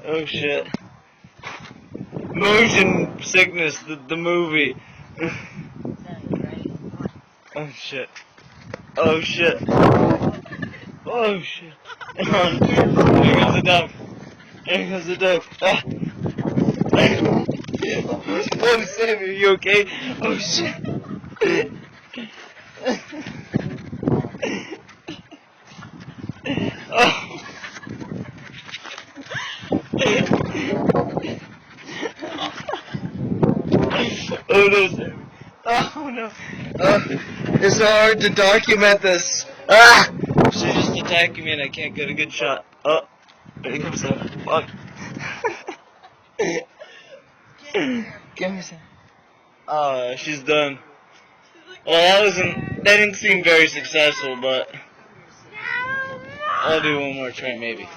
Oh shit. Motion sickness, the movie. Oh shit. Oh shit. Oh shit. There goes the duck. There goes the duck. Ah. Oh, Sam, are you okay? Oh shit. Oh. Oh no, Sam. Oh no. It's so hard to document this. Ah! She's just attacking me and I can't get a good shot. Oh, there comes Sam. Fuck. Give me some. Oh, she's done. Well, that didn't seem very successful, but I'll do one more try maybe.